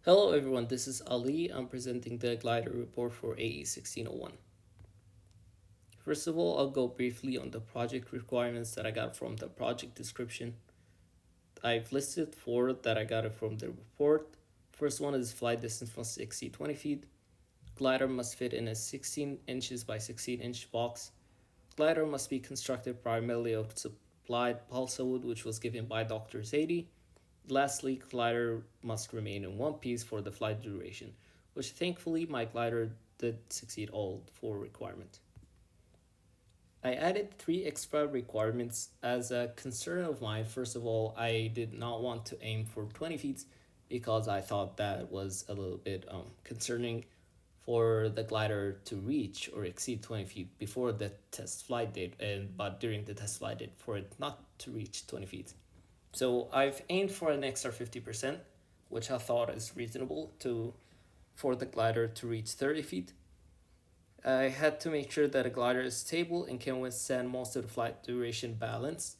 Hello everyone, this is Ali. I'm presenting the glider report for AE 1601. First of all, I'll go briefly on the project requirements that I got from the project description. I've listed four that I got it from the report. First one is flight distance must exceed 20 feet. Glider must fit in a 16 inches by 16-inch box. Glider must be constructed primarily of supplied balsa wood, which was given by Dr. Zaidi. Lastly, glider must remain in one piece for the flight duration, which thankfully my glider did succeed all four requirements. I added three extra requirements as a concern of mine. First of all, I did not want to aim for 20 feet because I thought that was a little bit concerning for the glider to reach or exceed 20 feet before the test flight date, but during the test flight date for it not to reach 20 feet. So I've aimed for an extra 50%, which I thought is reasonable for the glider to reach 30 feet. I had to make sure that a glider is stable and can withstand most of the flight duration balance.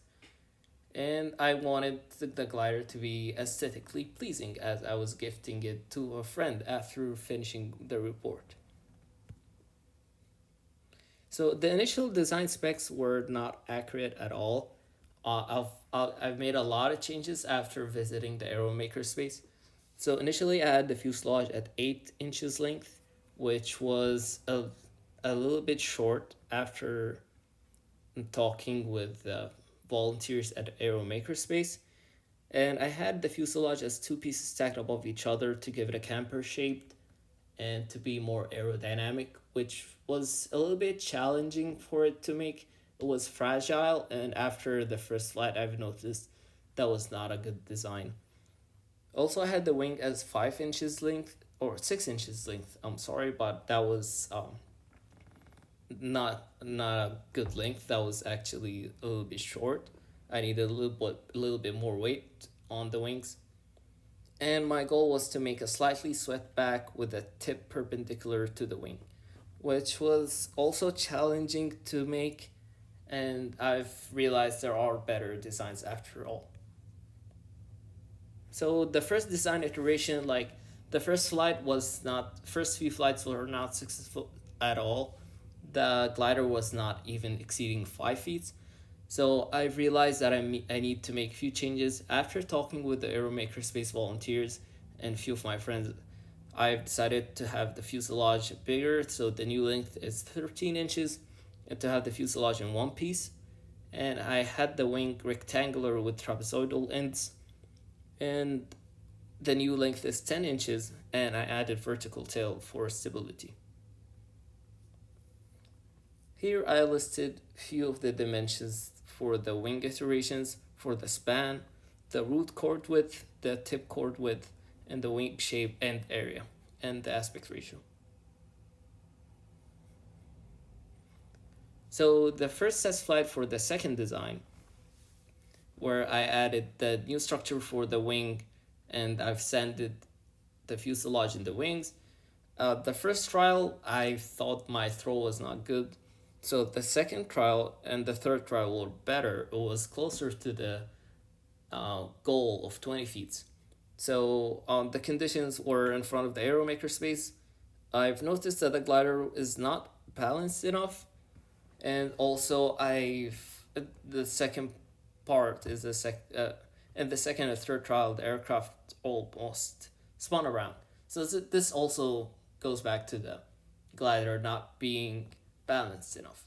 And I wanted the glider to be aesthetically pleasing as I was gifting it to a friend after finishing the report. So the initial design specs were not accurate at all. I've made a lot of changes after visiting the Aero Makerspace. So initially, I had the fuselage at 8 inches length, which was a little bit short after talking with volunteers at Aero Makerspace. And I had the fuselage as two pieces stacked above each other to give it a camper shape and to be more aerodynamic, which was a little bit challenging for it to make. It was fragile, and after the first flight, I've noticed that was not a good design. Also, I had the wing as 5 inches length or 6 inches length. I'm sorry, but that was not a good length. That was actually a little bit short. I needed a little bit more weight on the wings. And my goal was to make a slightly swept back with a tip perpendicular to the wing, which was also challenging to make, and I've realized there are better designs after all. So the first design iteration, like the first few flights were not successful at all. The glider was not even exceeding 5 feet. So I realized that I need to make a few changes. After talking with the Aero Makerspace volunteers and a few of my friends, I've decided to have the fuselage bigger, so the new length is 13 inches, and to have the fuselage in one piece. And I had the wing rectangular with trapezoidal ends, and the new length is 10 inches, and I added vertical tail for stability. Here I listed few of the dimensions for the wing iterations for the span, the root chord width, the tip chord width, and the wing shape and area, and the aspect ratio. So the first test flight for the second design, where I added the new structure for the wing and I've sanded the fuselage in the wings. The first trial, I thought my throw was not good. So the second trial and the third trial were better. It was closer to the goal of 20 feet. So the conditions were in front of the Aero Makerspace. I've noticed that the glider is not balanced enough, and also the second part is in the second and third trial the aircraft almost spun around. So this also goes back to the glider not being balanced enough.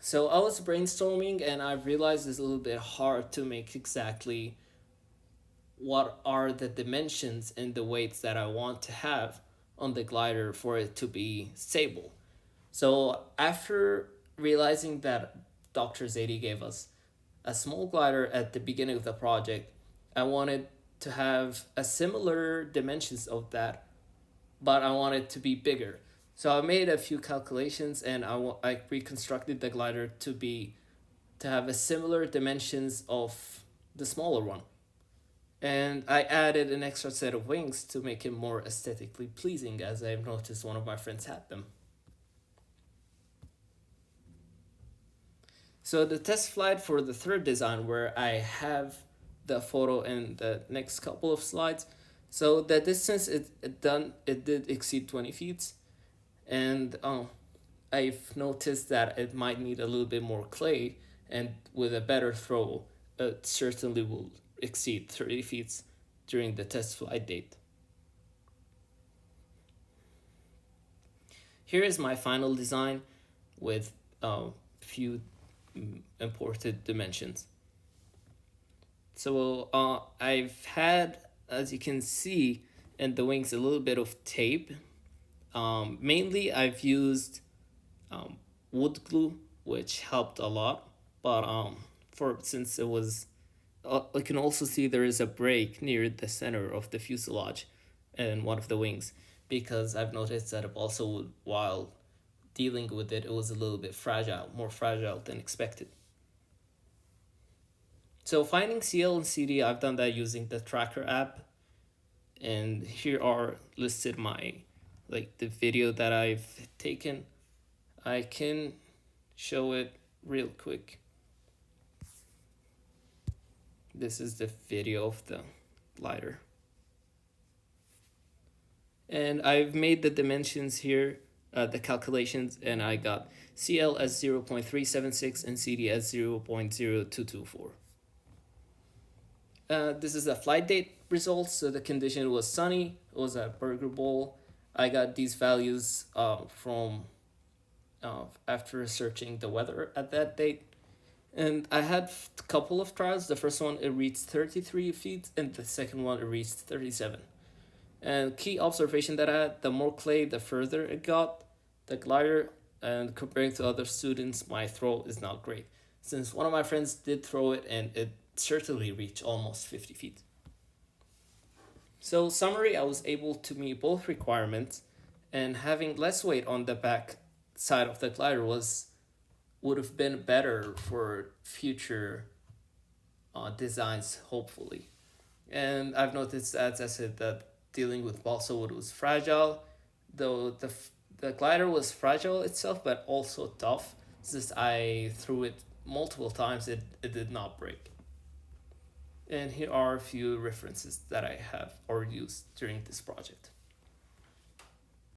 So I was brainstorming and I realized it's a little bit hard to make exactly what are the dimensions and the weights that I want to have on the glider for it to be stable. So after realizing that Dr. Zaidi gave us a small glider at the beginning of the project, I wanted to have a similar dimensions of that, but I wanted to be bigger. So I made a few calculations and I reconstructed the glider to have a similar dimensions of the smaller one. And I added an extra set of wings to make it more aesthetically pleasing, as I've noticed one of my friends had them. So the test flight for the third design, where I have the photo in the next couple of slides, So the distance it did exceed 20 feet, and I've noticed that it might need a little bit more clay, and with a better throw, it certainly will exceed 30 feet during the test flight date. Here is my final design with few imported dimensions. So I've had, as you can see, in the wings a little bit of tape. Mainly I've used wood glue, which helped a lot. But for since it was, I can also see there is a break near the center of the fuselage, and one of the wings, because I've noticed that also while dealing with it, it was a little bit fragile, more fragile than expected. So finding CL and CD, I've done that using the Tracker app, and here are listed my the video that I've taken. I can show it real quick. This is the video of the glider. And I've made the dimensions here, the calculations, and I got CL as 0.376 and CD as 0.0224. This is the flight date results. So the condition was sunny. It was a Burger Bowl. I got these values from after searching the weather at that date. And I had a couple of trials. The first one, it reached 33 feet, and the second one, it reached 37. And key observation that I had, the more clay, the further it got, the glider, and comparing to other students, my throw is not great. Since one of my friends did throw it, and it certainly reached almost 50 feet. So summary, I was able to meet both requirements, and having less weight on the back side of the glider would have been better for future designs, hopefully. And I've noticed, as I said, that dealing with balsa wood was fragile, though the glider was fragile itself, but also tough. Since I threw it multiple times, it did not break. And here are a few references that I have or used during this project.